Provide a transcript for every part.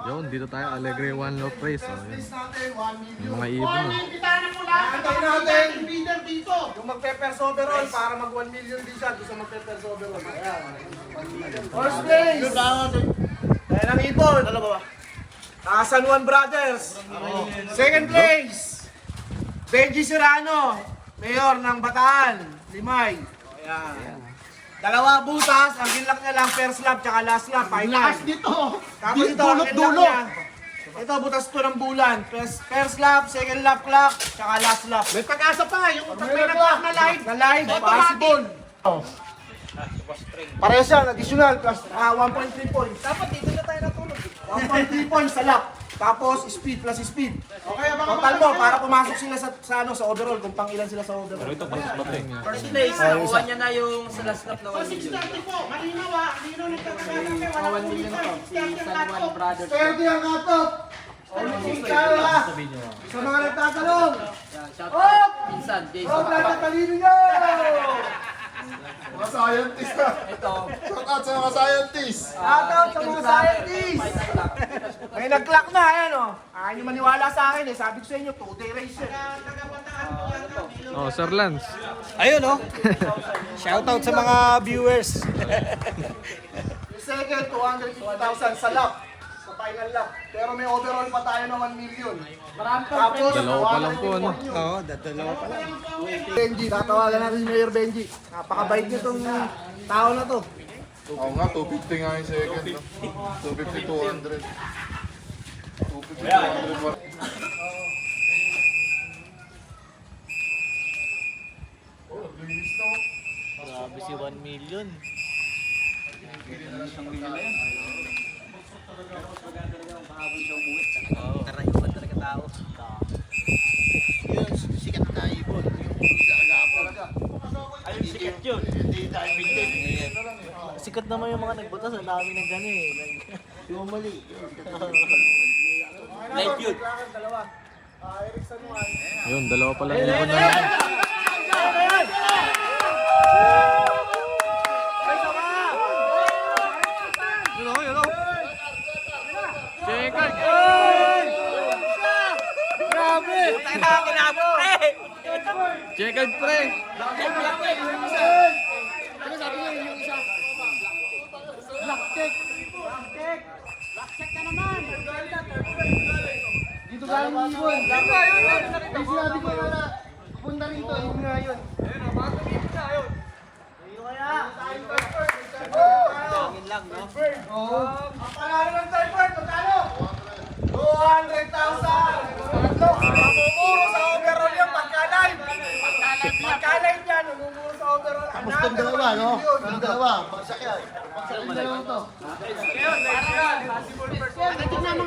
Yun, dito tayo, Alegre One Love Race. Oh, yun. Yung mga ibon. Oh. Antayin natin yung magpe-pers overall para mag 1 million din siya doon sa magpe-pers overall. First place! Ayan ang ibon. Ano ba? San Juan Brothers. Second place, Benji Serrano, Mayor ng Bataan, Limay. Ayan. Dalawa butas, ang ginlak niya lang first lap tsaka last lap. Last dito. Tapos ito ang ginlak niya. Ito butas to ng bulan. First lap, second lap clock, tsaka last lap. May pag-asa pa yung may nag-clock na live. Na live, possible. Parehas yan, additional plus 1.3 points. Dapat dito na tayo natulog. 1.3 points sa lap. Tapos speed plus speed. Okay, total mo para pumasok sila sa overall kung pang ilan sila sa overall. Pero ito, bating. First place, nakuha niya na yung sa last lap na 1 million. Malinaw ah, malinaw nagkakasama. Mga 1 million to, si San Juan Brothers. Pwede ang atop. Sa mga nagtatanong. Shout out, Pinsan, Jason. Bro, nagtatalino nyo! Mga scientist na. Ito, Shout out sa mga scientist. Shoutout sa mga scientists! May nag-clock na, ayan o. Ayaw nyo maniwala sa akin eh. Sabi ko sa inyo, 2-day race yan. Oh, Sir Lance. Ayun oh. Shoutout sa mga viewers. Yung second, 250,000 sa lap. Sa final lap. Pero may overall pa tayo ng 1 million. Tapos, Dalawa pa lang po, ano? Oo, dalawa pa lang. Benji, tatawagan natin si Mayor Benji. Napakabait niyo tong tao na to. Oo nga, 250 nga yung second. No? 250, 200. 250, 200. Oh, linis na. Grabe si 1 million. Karayuan talaga tao. Yun, sikat na ibon. Yung isa agapo. Ayun, sikat yun. Hindi tayo bintin. Sikat naman yung mga nagbutas. Ang dami ng gani eh. Yung mali. Light yun. Yun, dalawa pa lang ibon na yun. Check out! Grabe! Check out, pre! Ano sabi niyo yung isa? Blackcheck! Blackcheck! Blackcheck ka naman! Dito galing yung ibon. May sinabi ko na punta rito, yun nga yun. Dito kaya! Tangin lang, no? Oo. Ang panalo ng Typhoon, magkano? 200,000! Namumuro sa overall yan, pagka-live! Pagka-live yan, namumuro sa overall. Tapos itong dalawa, no? Itong dalawa, bagsak yan. Bagsak yung dalawa to.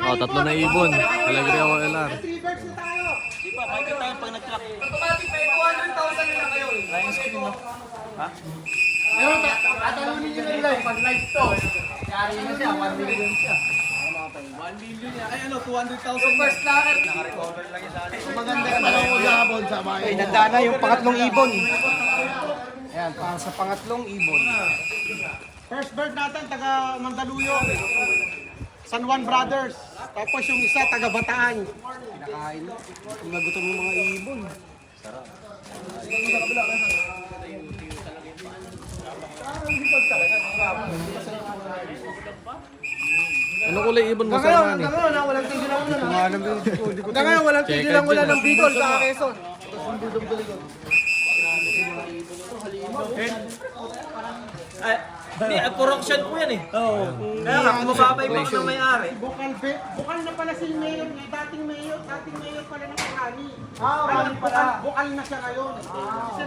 Oh, tatlo na ibon. Alegre OLR. 3 birds na tayo. Di ba, makikita tayo pag nag-clock. Automatic, may 200,000 na kayo. Line screen, no? Ha? Ngayon, tatalunin nyo ng live. Pag live to, yari na siya, 1 million siya. 1 million niya. Ay ano, 200,000 first latter. Naka-recover lang yung sana. Maganda ka lang mag-abon sa mga ibon. Nanda na yung pangatlong ibon. Ayan, para sa pangatlong ibon. First bird natin, taga Mandaluyong. San Juan Brothers. Tapos yung isa, taga Bataan. Pinakain. Nagutom yung mga ibon. Ano kulay ibon mo Hanggang sa ngayon, ni? walang tigil ang ulan. Hanggang ngayon, walang tigil ang ulan ng Bicol sa Quezon. Hindi, corruption po yan eh. Oo. Kaya nga, bumaba yung mga may-ari. Bukal na pala si Mayor, dating mayor pala ng Karani. Karani pala. Bukal na siya ngayon.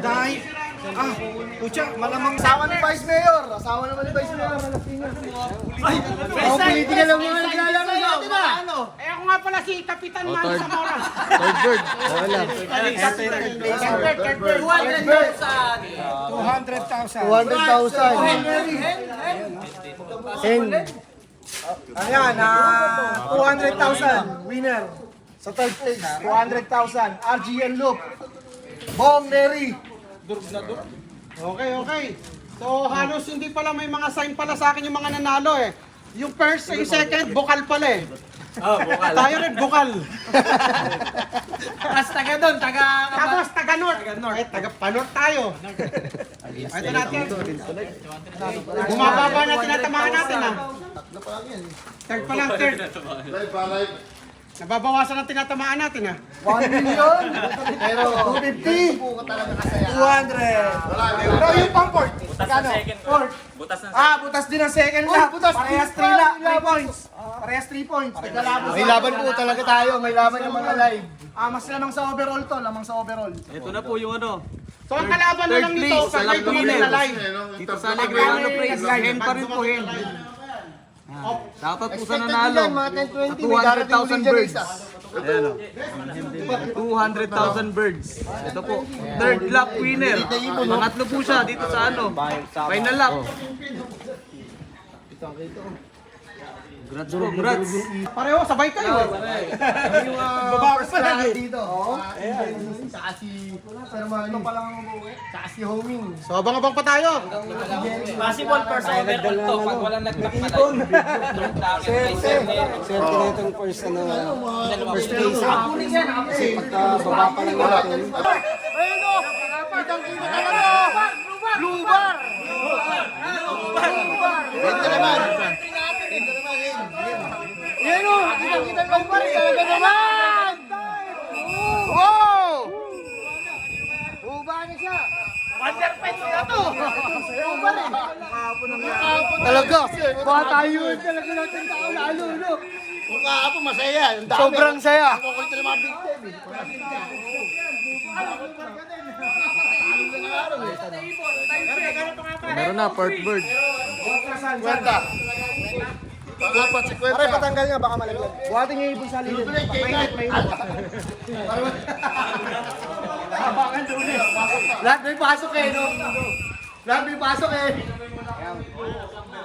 Dahil, pucha, malamang asawa ni Vice Mayor. Asawa naman ni Vice Mayor, Malasingan. Ay, political lang mga naglalaro sa di ba? Eh ako nga pala si Kapitan Oh, Man third. Zamora. Third bird. OLR. Third bird. 200,000. 200,000. Hen. Ayan, 200,000 winner. Sa third place, 200,000. RGN Loop. Bong Neri. Okay. So halos hindi pala may mga sign pala sa akin yung mga nanalo eh. Yung first, yung second, bukal pala eh. Tayo rin, bukal. Tapos taga doon, Tapos taga-north. Taga-panort tayo. Ito natin. Bumababa na tinatamaan natin ha. Third pa lang, third. Live pa, live. Nababawasan ang tinatamaan natin ha. 1 million. Pero 250. 200. Pero yung pang fourth. Magkano? Fourth. Butas din ang second lap. Parehas 3 points. Parehas 3 points. May laban po talaga tayo. May laban yung mga live. Mas lamang sa overall to. Lamang sa overall. Ito na po yung ano. So ang kalaban na lang nito, pag may tumagal na live. Dito sa Alegre, ano, praise. Hen pa rin po, hen. Dapat po sa nanalo. Mga 10-20. May darating ulit dyan isa. Ayan o. 200,000 birds. Ito po. Third lap winner. Pangatlo po siya dito sa ano. Final lap. Congrats. Pareho, sabay kayo. Yung first round dito. Tsaka si... Pero mga ito pa lang ang mabuhay. Tsaka si Homing. So abang-abang pa tayo. Possible first overall to pag walang nag-back na tayo. Swerte na itong first ano. First place. Kasi pagka baba pa lang natin. Ayun o! Kitang-kita talaga! Blue bar! Ito naman. Yan o! Kitang-kita ng bar! Talaga naman! Wow! Uba na siya! Wonderpets na to! Uba rin! Talaga! Baka tayo talaga natin tao lalo, no? Kung kahapon masaya. Sobrang saya! Kukulit na mga big time eh. Meron na, part bird. Kwenta. Dapat si Kwenta. Pare, patanggal nga, baka malaglag. Buhatin niyo yung ibon sa lilin. Mainit. Lahat may pasok eh, no? Lahat may pasok eh!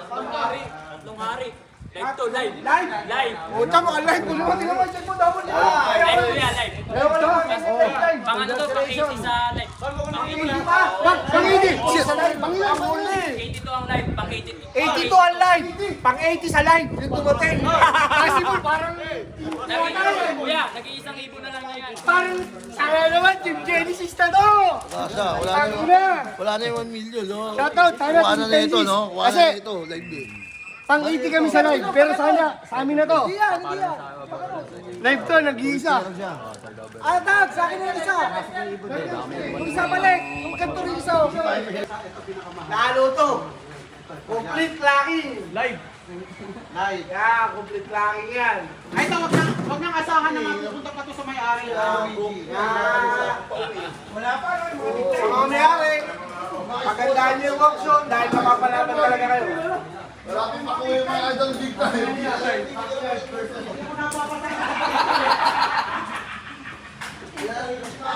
Tatlong hari. Live to, live. Live! Live. Puta mo, live ko naman, tingnan mo, check mo, double niya! Live to yan, live. Ayaw ka naman, live! Pang ano to, pang 80 sa live. Pang 80. Pang-80! Pang-ilang muli! 82 ang live, pang 80. 82 ang live! Pang-80 sa live! Yung dumating! Possible, parang... Kuya, nag-iisang ibon na lang yan. Parang... Sana naman, Team Genesis na to! Wala na yung 1 million, no? Shoutout, sana Kuha Team na ito, Genesis! no? Kuha Kasi, na ito, live eh. pang-80 kami sa live, pero sana, sa amin na to. Live to, nag-iisa. Tag, sa akin na yung isa. Yung isa balik, yung kanto rin isa. Lalo to. Complete locking. Live. Live. Yeah, complete locking yan. Ay, ito, wag nang asahan na mapupunta pa to sa may-ari. Wala pa. Sa mga may-ari, magandaan niyo yung auction dahil mapapalaban talaga kayo. Malapit makuha yung mga idol big time.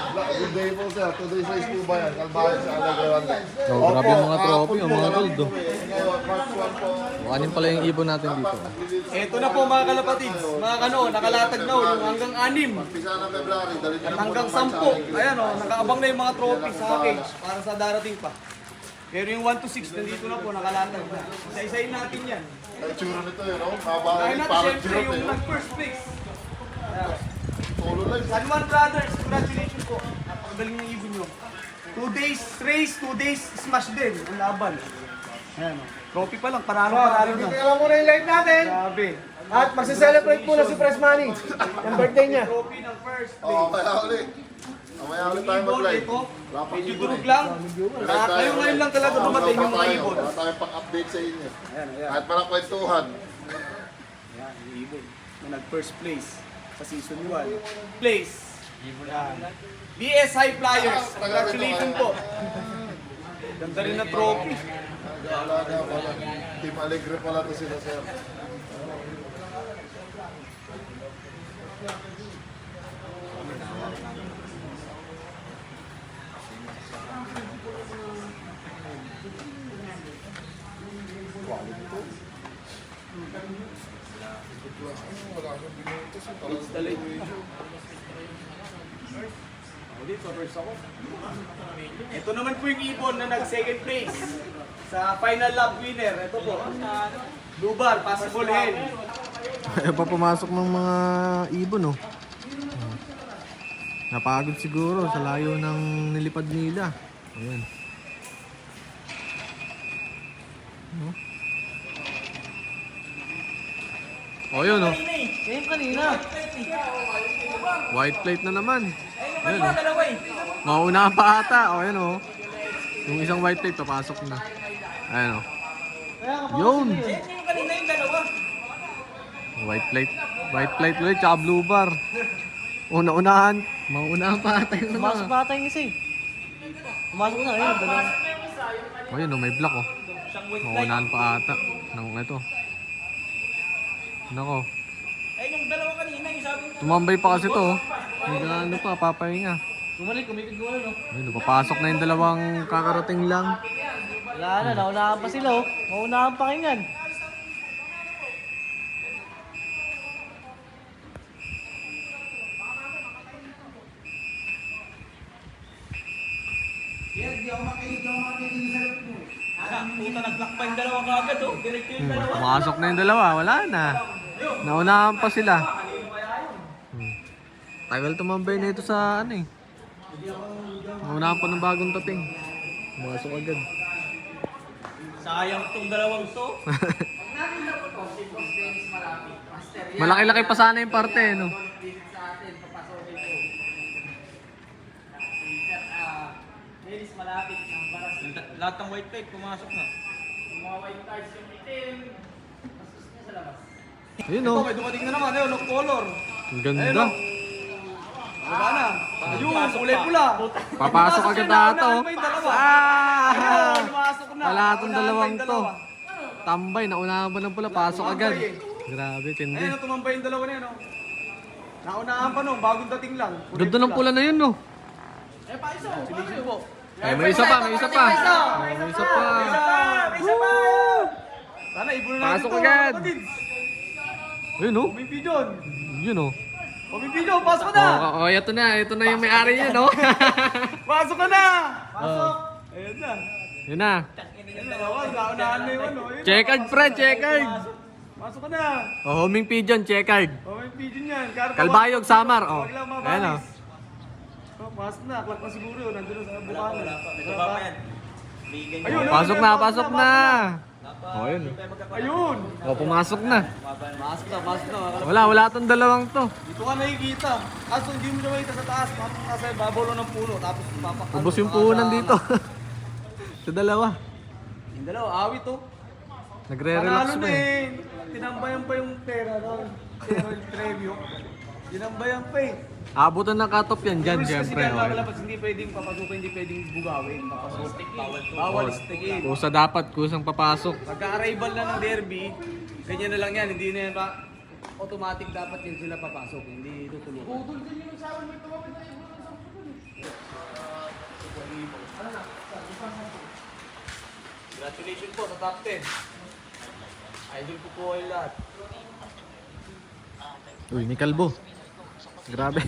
Good day po sir. Today sa ispo ba yan? Kalbayan sa Alagawan. Oh, grabe yung mga trophy, yung mga gold. Oh. March 1 po. Kanin pala yung ibon natin dito. Ito na po mga kalapatids, mga kano, nakalatag na yung hanggang 6, Pisa ng February. Dalit na hanggang 10. Ayan o, nakaabang na yung mga trophy sa cage para sa darating pa. Pero yung 1 to 6, nandito na po, nakalatag na. Isa-isayin natin yan. Ay, tsura nito yun, no? Dahil Mabahay, natin parang syempre jirot yung eh. nag-first place. Solo live. San Juan Brothers, congratulations po. Napakagaling ng ibon nyo. 2 days race, 2 days smash din ang laban. Ayan o, trophy pa lang, paralo na. Tingnan mo na yung live natin. Grabe. At magse-celebrate muna si Press Money. Yung birthday niya. Trophy ng first place. Oo, kaya ulit. Mamaya ulit tayo Ibon, mag-live. ito, Wala pang medyo ibon durug eh. lang. Ngayon ngayon lang talaga dumating yung mga ibon. Wala tayong pang-update sa inyo. Kahit parang kwentuhan. Yan, yung ibon na nag-first place sa season 1. Place. Yan. BS High Flyers. Congratulations po. Ganda rin na trophy. Wala na, wala. Team Alegre pala to sila sir. Ito naman po yung ibon na nag-second place sa final lap winner. Ito po. Blue bar, possible hen. Ayaw pa pumasok ng mga ibon, oh. Napagod siguro sa layo ng nilipad nila. Ayan. No? Oh, yun, oh. Yan kanina. White plate na naman. Ayan, oh. Mauna pa ata. Oh, ayan, oh. Yung isang white plate, papasok na. Ayan, oh. Yun! White plate. White plate ulit, tsaka blue bar. Una-unahan. Maunahan pa ata yung Pumasok ano. na ata yung isa eh. Pumasok na, ayun, dalawa. Oh, yun, oh, may block, oh. Maunahan pa ata. Nang ito. Nako. Tumambay pa kasi to, oh. Hindi na ano pa, papahinga. Kumalik, kumikid mo no? Ayun, papasok na yung dalawang kakarating lang. Wala na, naunahan pa sila oh. Maunahan pa kingan. Pumasok na yung dalawa, wala na. Naunahan pa sila. Tagal tumambay na ito sa ano eh. Naunahan pa ng bagong tating. Pumasok agad. Sayang tong dalawang to. Malaki-laki pa sana yung parte, no? Lahat ng white tape pumasok na. Ayun, Ito, oh. may dumating na naman. Ayun, color. Ang ganda. Diba na? Ayun, kulay pula. Papasok agad ata, oh. May dalawa. Ah! Ayun, pumasok na. Wala itong Naunahan dalawang pa yung to. dalawa. Tambay, naunahan pa ng pula, pasok agad. Grabe, tindi. Ayun, tumambay yung dalawa na yun. Oh. Naunahan pa nung, bagong dating lang. Ganda ng pula na yun, no? Eh, may isa pa, may isa pa. Oh, may isa pa. Isa pa! Sana, ibon na natin Pasok to, agad. kapatid. Ayun, oh. Pumipidyon. Yun, oh. Pumipidyon, pasok ka na! Oh, ito na yung may-ari niya, no? Pasok ka na! Pasok! Ayun na. Yun na. Ayun na, naunahan na yung ano. Ayun na, Checkered, pasok Fred, na. checkered. Pasok ka na! Oh, homing pigeon, checkered. Pumipidyon yan. Karta, Kalbayog, Samar, oh. Wag lang Ayan, oh. mabalis. Oh, pasok na, klak na siguro yun. Nandun na sa bukanan. Wala pa. May baba pa yan. Ayun, Pasok na, pasok na. Oh, yun. Ayun! Oh, pumasok na. Pasok na. Wala tong dalawang to. Dito ka nakikita. Kaso hindi mo na makita sa taas. Tapos nasa ibabaw lang ng puno. Tapos papakal. Ubus yung puhunan dito. Sa dalawa. Yung dalawa, awit to. Nagre-relax Panalo pa na eh. eh. Tinambayan pa yung pera no? Pero yung preview. Tinambayan pa eh. Abutan ng cut-off yan dyan, Rules kasi syempre. dahil Oh. lalabas, hindi pwedeng papasukin, hindi pwedeng bugawin. Bawal stikin. Kusa dapat, kusang papasok. Pagka-arrival na ng derby, ganyan na lang yan. Hindi na yan pa automatic dapat yun sila papasok. Hindi tutulungan. Congratulations po sa top 10. Idol ko po kayo lahat. Uy, ni Kalbo. Grabe.